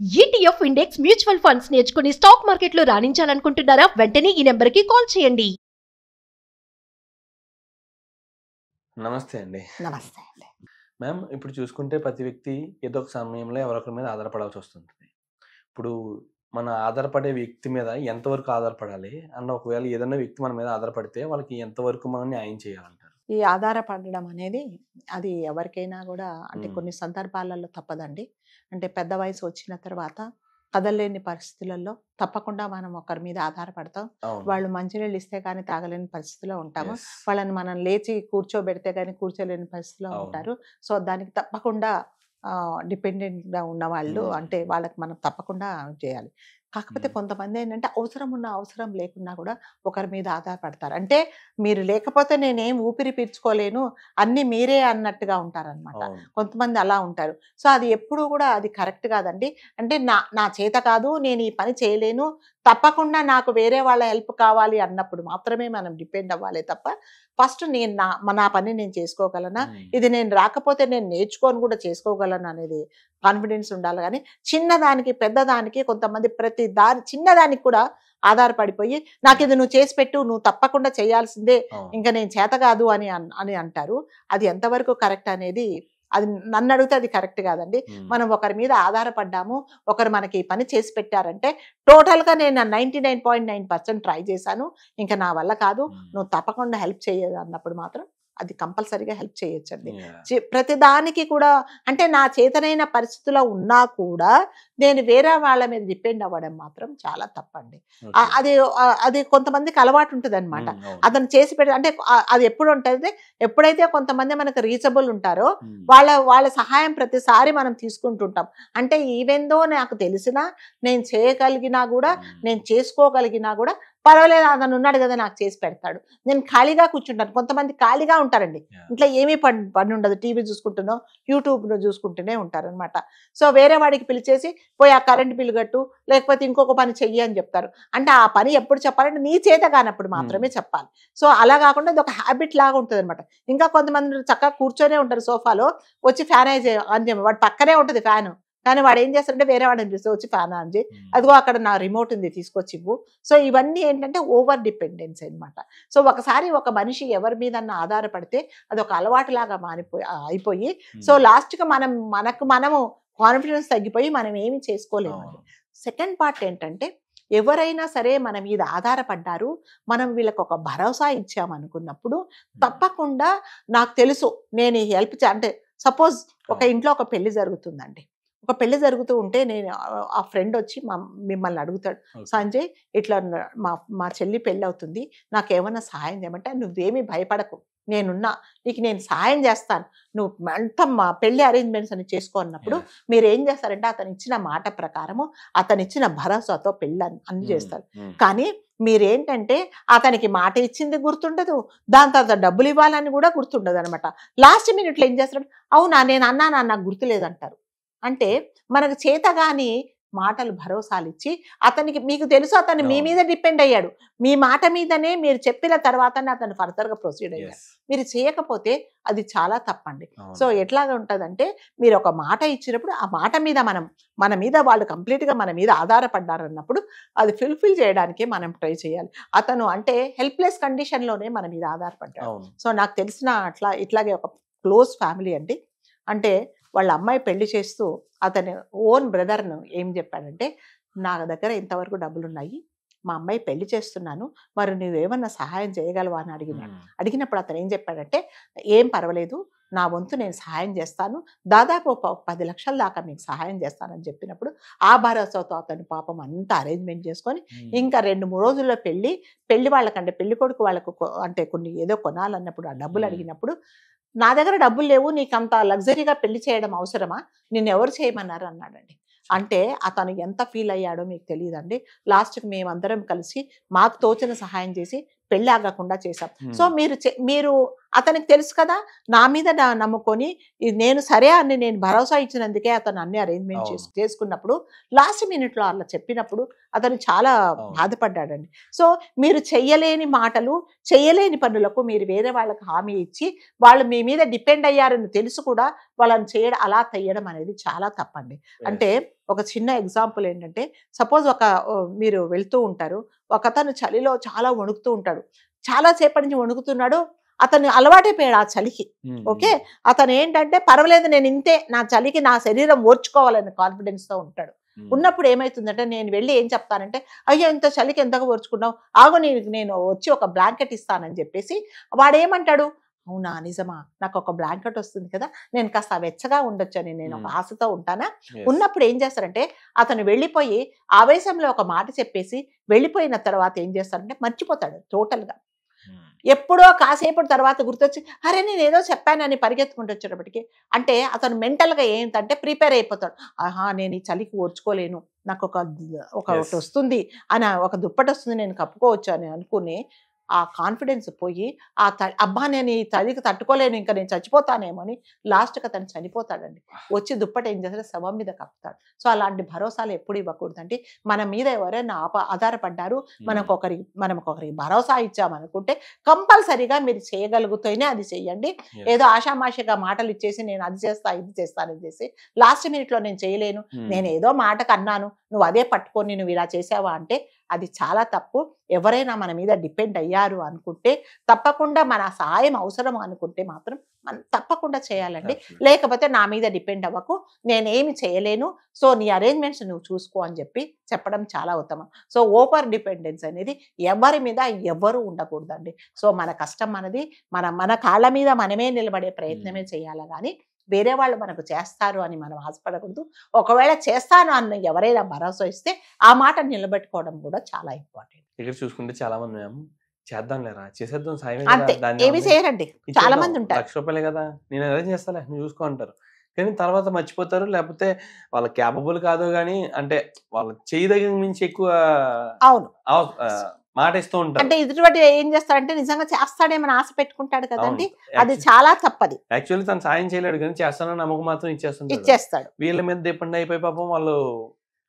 ETF index mutual funds నేర్చుకుని stock మార్కెట్లో రాణించాలనుకుంటున్నారా? వెంటనే ఈ నెంబర్కి కాల్ చేయండి. నమస్తే అండి. నమస్తే అండి. మ్యామ్, ఇప్పుడు చూసుకుంటే ప్రతి వ్యక్తి ఏదో ఒక సమయంలో ఎవరొకరి మీద ఆధారపడాల్సి వస్తుంటుంది. ఇప్పుడు మన ఆధారపడే వ్యక్తి మీద ఎంతవరకు ఆధారపడాలి అన్న, ఒకవేళ ఏదైనా వ్యక్తి మన మీద ఆధారపడితే వాళ్ళకి ఎంతవరకు మనం న్యాయం చేయాలంటారు? ఈ ఆధారపడడం అనేది అది ఎవరికైనా కూడా అంటే కొన్ని సందర్భాలలో తప్పదండి. అంటే పెద్ద వయసు వచ్చిన తర్వాత కదలలేని పరిస్థితులలో తప్పకుండా మనం ఒకరి మీద ఆధారపడతాం. అవును. వాళ్ళు మంచినీళ్ళు ఇస్తే కానీ తాగలేని పరిస్థితిలో ఉంటాము. Yes. వాళ్ళని మనం లేచి కూర్చోబెడితే కానీ కూర్చోలేని పరిస్థితిలో అవును. ఉంటారు. సో దానికి తప్పకుండా డిపెండెంట్గా ఉన్న వాళ్ళు అంటే వాళ్ళకి మనం తప్పకుండా చేయాలి. కాకపోతే కొంతమంది ఏంటంటే అవసరం ఉన్న అవసరం లేకున్నా కూడా ఒకరి మీద ఆధారపడతారు. అంటే మీరు లేకపోతే నేనేం ఊపిరి పీల్చుకోలేను, అన్నీ మీరే అన్నట్టుగా ఉంటారనమాట. అవును. కొంతమంది అలా ఉంటారు. సో అది ఎప్పుడు కూడా అది కరెక్ట్ కాదండి. అంటే నా చేత కాదు, నేను ఈ పని చేయలేను, తప్పకుండా నాకు వేరే వాళ్ళ హెల్ప్ కావాలి అన్నప్పుడు మాత్రమే మనం డిపెండ్ అవ్వాలి తప్ప ఫస్ట్ నేను నా పని నేను చేసుకోగలనా, ఇది నేను రాకపోతే నేను నేర్చుకొని కూడా చేసుకోగలను అనేది కాన్ఫిడెన్స్ ఉండాలి. కానీ చిన్నదానికి పెద్దదానికి కొంతమంది ప్రతి చిన్నదానికి కూడా ఆధారపడిపోయి నాకు ఇది నువ్వు చేసి పెట్టు, నువ్వు తప్పకుండా చేయాల్సిందే, ఇంకా నేను చేత కాదు అని అంటారు. అది ఎంతవరకు కరెక్ట్ అనేది అది నన్ను అడిగితే అది కరెక్ట్ కాదండి. మనం ఒకరి మీద ఆధారపడ్డాము, ఒకరు మనకి ఈ పని చేసి పెట్టారంటే టోటల్గా నేను 99.9% ట్రై చేశాను, ఇంకా నా వల్ల కాదు, నువ్వు తప్పకుండా హెల్ప్ చేయదు అన్నప్పుడు మాత్రం అది కంపల్సరీగా హెల్ప్ చేయొచ్చండి. ప్రతిదానికి కూడా అంటే నా చేతనైన పరిస్థితిలో ఉన్నా కూడా నేను వేరే వాళ్ళ మీద డిపెండ్ అవ్వడం మాత్రం చాలా తప్పండి. అది కొంతమందికి అలవాటు ఉంటుంది అనమాట. అతను చేసి పెట్టి అంటే అది ఎప్పుడు ఉంటుంది, ఎప్పుడైతే కొంతమంది మనకు రీచబుల్ ఉంటారో వాళ్ళ సహాయం ప్రతిసారి మనం తీసుకుంటుంటాం. అంటే ఈవెందో నాకు తెలిసినా నేను చేయగలిగినా కూడా నేను చేసుకోగలిగినా కూడా పర్వాలేదు, అతను ఉన్నాడు కదా నాకు చేసి పెడతాడు, నేను ఖాళీగా కూర్చుంటాను. కొంతమంది ఖాళీగా ఉంటారండి, ఇంట్లో ఏమీ పని ఉండదు, టీవీ చూసుకుంటున్నో యూట్యూబ్లో చూసుకుంటూనే ఉంటారనమాట. సో వేరే వాడికి పిలిచేసి పోయి ఆ కరెంట్ బిల్లు కట్టు, లేకపోతే ఇంకొక పని చెయ్యి అని చెప్తారు. అంటే ఆ పని ఎప్పుడు చెప్పాలంటే నీ చేత కానప్పుడు మాత్రమే చెప్పాలి. సో అలా కాకుండా ఇది ఒక హ్యాబిట్ లాగా ఉంటుంది అనమాట. ఇంకా కొంతమంది చక్కగా కూర్చొనే ఉంటారు సోఫాలో, వచ్చి ఫ్యాన్ అని చెప్పి వాడు పక్కనే ఉంటుంది ఫ్యాను, కానీ వాడు ఏం చేస్తాడంటే వేరే వాడిని చూస్తే వచ్చి ఫ్యాన్ ఆన్ చేయి, అదిగో అక్కడ నా రిమోట్ ఉంది తీసుకొచ్చి ఇవ్వు. సో ఇవన్నీ ఏంటంటే ఓవర్ డిపెండెన్స్ అనమాట. సో ఒకసారి ఒక మనిషి ఎవరి మీద ఆధారపడితే అది ఒక అలవాటులాగా అయిపోయి సో లాస్ట్గా మనము కాన్ఫిడెన్స్ తగ్గిపోయి మనం ఏమి చేసుకోలేమండి. సెకండ్ పార్ట్ ఏంటంటే ఎవరైనా సరే మన మీద ఆధారపడ్డారు, మనం వీళ్ళకి ఒక భరోసా ఇచ్చామనుకున్నప్పుడు తప్పకుండా నాకు తెలుసు నేను హెల్ప్ అంటే సపోజ్ ఒక ఇంట్లో ఒక పెళ్లి జరుగుతుందండి, ఒక పెళ్లి జరుగుతూ ఉంటే నేను ఆ ఫ్రెండ్ వచ్చి మిమ్మల్ని అడుగుతాడు, సంజయ్ ఇట్లా మా చెల్లి పెళ్ళి అవుతుంది, నాకేమన్నా సహాయం చేయమంటే నువ్వేమీ భయపడకు, నేనున్నా, నీకు నేను సహాయం చేస్తాను, నువ్వు అంతా మా పెళ్లి అరేంజ్మెంట్స్ అని చేసుకో అన్నప్పుడు మీరు ఏం చేస్తారంటే అతను ఇచ్చిన మాట ప్రకారము అతను ఇచ్చిన భరోసాతో పెళ్ళి అన్ని చేస్తారు. కానీ మీరేంటంటే అతనికి మాట ఇచ్చింది గుర్తుండదు, దాని తర్వాత డబ్బులు ఇవ్వాలని కూడా గుర్తుండదు అనమాట. లాస్ట్ మినిట్లో ఏం చేస్తాడు, అవునా నేను అన్నానా నాకు గుర్తులేదంటారు. అంటే మనకు చేతగాని మాటలు భరోసాలు ఇచ్చి అతనికి మీకు తెలుసు అతను మీ మీద డిపెండ్ అయ్యాడు, మీ మాట మీదనే మీరు చెప్పిన తర్వాతనే అతను ఫర్దర్గా ప్రొసీడ్ అయ్యాడు, మీరు చేయకపోతే అది చాలా తప్పండి. సో ఎట్లాగా ఉంటుందంటే మీరు ఒక మాట ఇచ్చినప్పుడు ఆ మాట మీద మన మీద వాళ్ళు కంప్లీట్గా మన మీద ఆధారపడ్డారన్నప్పుడు అది ఫుల్ఫిల్ చేయడానికి మనం ట్రై చేయాలి. అతను అంటే హెల్ప్లెస్ కండిషన్లోనే మన మీద ఆధారపడ్డాడు. సో నాకు తెలిసిన ఇట్లాగే ఒక క్లోజ్ ఫ్యామిలీ అండి, అంటే వాళ్ళ అమ్మాయి పెళ్లి చేస్తూ అతని ఓన్ బ్రదర్ను ఏం చెప్పాడంటే నా దగ్గర ఇంతవరకు డబ్బులు ఉన్నాయి, మా అమ్మాయి పెళ్లి చేస్తున్నాను, మరి నువ్వేమన్నా సహాయం చేయగలవా అని అడిగినప్పుడు అతను ఏం చెప్పాడంటే ఏం పర్వాలేదు, నా వంతు నేను సహాయం చేస్తాను, దాదాపు 10 లక్షల దాకా మీకు సహాయం చేస్తానని చెప్పినప్పుడు ఆ భరోసాతో అతను పాపం అంతా అరేంజ్మెంట్ చేసుకొని ఇంకా 2-3 రోజుల్లో పెళ్లి వాళ్ళకంటే పెళ్లి కొడుకు వాళ్ళకు అంటే కొన్ని ఏదో కొనాలన్నప్పుడు ఆ డబ్బులు అడిగినప్పుడు నా దగ్గర డబ్బులు లేవు, నీకు అంత లగ్జరీగా పెళ్లి చేయడం అవసరమా, నిన్ను ఎవరు చేయమన్నారు అన్నాడండి. అంటే అతను ఎంత ఫీల్ అయ్యాడో మీకు తెలియదండి. లాస్ట్కి మేమందరం కలిసి మాకు తోచిన సహాయం చేసి పెళ్లి ఆగకుండా చేశాం. సో మీరు అతనికి తెలుసు కదా నా మీద నమ్ముకొని నేను సరే అని నేను భరోసా ఇచ్చినందుకే అతను అన్ని అరేంజ్మెంట్ చేసుకున్నప్పుడు లాస్ట్ మినిట్లో అలా చెప్పినప్పుడు అతను చాలా బాధపడ్డాడండి. సో మీరు చెయ్యలేని మాటలు చెయ్యలేని పనులకు మీరు వేరే వాళ్ళకి హామీ ఇచ్చి వాళ్ళు మీ మీద డిపెండ్ అయ్యారని తెలుసు కూడా వాళ్ళని చేయడం అలా తెయ్యడం అనేది చాలా తప్పండి. అంటే ఒక చిన్న ఎగ్జాంపుల్ ఏంటంటే, సపోజ్ మీరు వెళ్తూ ఉంటారు, ఒకతను చలిలో చాలా వణుకుతూ ఉంటాడు, చాలా సేపటి నుంచి వణుకుతున్నాడు, అతను అలవాటైపోయాడు ఆ చలికి. ఓకే, అతను ఏంటంటే పర్వాలేదు నేను ఇంతే, నా చలికి నా శరీరం ఓర్చుకోవాలని కాన్ఫిడెన్స్తో ఉంటాడు. ఉన్నప్పుడు ఏమవుతుందంటే నేను వెళ్ళి ఏం చెప్తానంటే, అయ్యో ఇంత చలికి ఎంతగా ఓర్చుకున్నావు, ఆగు నేను వచ్చి ఒక బ్లాంకెట్ ఇస్తానని చెప్పేసి వాడు ఏమంటాడు, అవునా నిజమా, నాకు ఒక బ్లాంకెట్ వస్తుంది కదా, నేను కాస్త వెచ్చగా ఉండొచ్చని నేను ఒక ఆశతో ఉంటానా. ఉన్నప్పుడు ఏం చేస్తారంటే అతను వెళ్ళిపోయి ఆవేశంలో ఒక మాట చెప్పేసి వెళ్ళిపోయిన తర్వాత ఏం చేస్తారంటే మర్చిపోతాడు టోటల్గా. ఎప్పుడో కాసేపటి తర్వాత గుర్తొచ్చి అరే నేను ఏదో చెప్పానని పరిగెత్తుకుంటూ వచ్చేటప్పటికి అంటే అతను మెంటల్గా ఏంటంటే ప్రిపేర్ అయిపోతాడు. ఆహా నేను ఈ చలికి ఓర్చుకోలేను, నాకు ఒకటి వస్తుంది అని, ఒక దుప్పటి వస్తుంది నేను కప్పుకోవచ్చు అని అనుకుని ఆ కాన్ఫిడెన్స్ పోయి అబ్బా నేను ఈ చలికి తట్టుకోలేను, ఇంకా నేను చచ్చిపోతానేమో అని లాస్ట్కి అతను చనిపోతాడండి. వచ్చి దుప్పటి ఏం చేస్తాడు, శవం మీద కప్పుతాడు. సో అలాంటి భరోసాలు ఎప్పుడు ఇవ్వకూడదండి. మన మీద ఎవరైనా ఆధారపడ్డారు, మనకొకరికి భరోసా ఇచ్చామనుకుంటే కంపల్సరీగా మీరు చేయగలుగుతూనే అది చెయ్యండి. ఏదో ఆషామాషిగా మాటలు ఇచ్చేసి నేను అది చేస్తా ఇది చేస్తానని చేసి లాస్ట్ మినిట్లో నేను చేయలేను, నేను ఏదో మాటకు అన్నాను నువ్వు అదే పట్టుకొని నువ్వు ఇలా చేసావా అంటే అది చాలా తప్పు. ఎవరైనా మన మీద డిపెండ్ అయ్యారు అనుకుంటే తప్పకుండా మన సహాయం అవసరం అనుకుంటే మాత్రం మనం తప్పకుండా చేయాలండి. లేకపోతే నా మీద డిపెండ్ అవ్వకు, నేనేమి చేయలేను, సో నీ అరేంజ్మెంట్స్ నువ్వు చూసుకో అని చెప్పడం చాలా ఉత్తమం. సో ఓవర్ డిపెండెన్స్ అనేది ఎవరి మీద ఎవరు ఉండకూడదండి. సో మన కష్టం మనది, మన కాళ్ళ మీద మనమే నిలబడే ప్రయత్నమే చేయాలి కానీ వేరే వాళ్ళు మనకు చేస్తారు అని మనం ఆశపడకూడదు. ఒకవేళ చేస్తాను అన్న ఎవరైనా భరోసా ఇస్తే ఆ మాట నిలబెట్టుకోవడం కూడా చాలా ఇంపార్టెంట్. ఇక్కడ చూసుకుంటే చాలా మంది చేద్దాం లేరా, చేసేద్దాం సాయం, అంతే, ఏమి చేయరండి. చాలా మంది ఉంటారు, ₹1,00,000 కదా నేను అరేంజ్ చేస్తాలే నువ్వు చూసుకో అంటారు, కానీ తర్వాత మర్చిపోతారు, లేకపోతే వాళ్ళ క్యాపబుల్ కాదు, కానీ అంటే వాళ్ళ చేయి దగ్గర నుంచి ఎక్కువ అవును మాట ఇస్తూ ఉంటారు. అంటే ఇటువంటి ఏం చేస్తాడంటే నిజంగా చేస్తాడేమని ఆశ పెట్టుకుంటాడు కదండి, అది చాలా తప్పది. యాక్చువల్లీ తను సాయం చేయలేడు కానీ చేస్తానని నమ్మకం మాత్రం ఇచ్చేస్తాడు. వీళ్ళ మీద డిపెండ్ అయిపోయి పాపం వాళ్ళు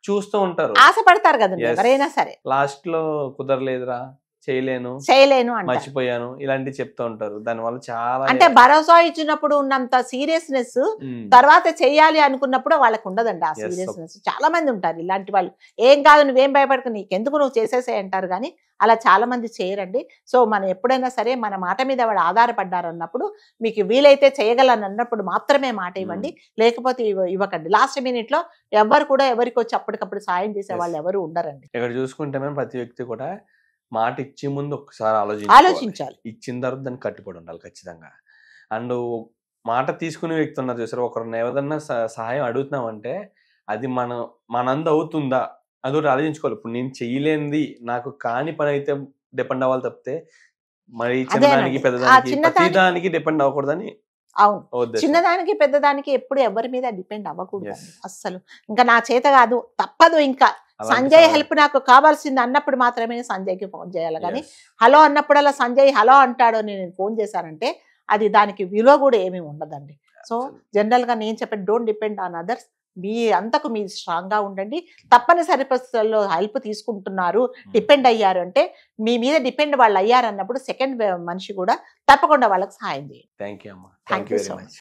చూస్తూ ఉంటారు, ఆశపడతారు కదండి ఎవరైనా సరే. లాస్ట్ లో కుదరలేదురా, చేయలేను మర్చిపోయాను ఇలాంటివి చెప్తూ ఉంటారు. దానివల్ల చాలా అంటే భరోసా ఇచ్చినప్పుడు ఉన్నంత సీరియస్నెస్ తర్వాత చెయ్యాలి అనుకున్నప్పుడు వాళ్ళకు ఉండదండి ఆ సీరియస్నెస్. చాలా మంది ఉంటారు ఇలాంటి వాళ్ళు, ఏం కాదు నువ్వేం భయపడకు నీకెందుకు నువ్వు చేసేసే అంటారు, కానీ అలా చాలా మంది చేయరండి. సో మనం ఎప్పుడైనా సరే మన మాట మీద వాళ్ళు ఆధారపడ్డారు అన్నప్పుడు మీకు వీలైతే చేయగలను అన్నప్పుడు మాత్రమే మాట ఇవ్వండి, లేకపోతే ఇవ్వకండి. లాస్ట్ మినిట్ లో ఎవరు కూడా ఎవరికి వచ్చి అప్పటికప్పుడు సాయం చేసే వాళ్ళు ఎవరు ఉండరండి. ఇక్కడ చూసుకుంటే మనం ప్రతి వ్యక్తి కూడా మాట ఇచ్చే ముందు ఒకసారి ఆలోచించాలి, ఇచ్చిన తర్వాత దాన్ని కట్టుబడి ఉండాలి ఖచ్చితంగా. అండ్ మాట తీసుకునే వ్యక్తి ఉన్నారు చూసారు, ఒకరిని ఏదన్నా సహాయం అడుగుతున్నామంటే అది మనందు అవుతుందా అదొకటి ఆలోచించుకోవాలి. ఇప్పుడు నేను చెయ్యలేనిది నాకు కాని పని అయితే డిపెండ్ అవ్వాలి తప్పితే మరి చిన్నదానికి పెద్దదానికి ప్రతిదానికి డిపెండ్ అవ్వకూడదని. అవును, చిన్నదానికి పెద్దదానికి ఎప్పుడు ఎవరి మీద డిపెండ్ అవ్వకూడదు అస్సలు. ఇంకా నా చేత కాదు తప్పదు, ఇంకా సంజయ్ హెల్ప్ నాకు కావాల్సింది అన్నప్పుడు మాత్రమే సంజయ్కి ఫోన్ చేయాలి, కానీ హలో అన్నప్పుడల్లా సంజయ్ హలో అంటాడు నేను ఫోన్ చేశానంటే అది దానికి విలువ కూడా ఏమీ ఉండదండి. సో జనరల్గా నేను చెప్పేది డోంట్ డిపెండ్ ఆన్ అదర్స్, మీ అంతకు మీరు స్ట్రాంగ్గా ఉండండి. తప్పనిసరి పరిస్థితుల్లో హెల్ప్ తీసుకుంటున్నారు, డిపెండ్ అయ్యారు అంటే మీ మీద డిపెండ్ వాళ్ళు అయ్యారు అన్నప్పుడు సెకండ్ మనిషి కూడా తప్పకుండా వాళ్ళకి సహాయం చేయండి. Thank you so much.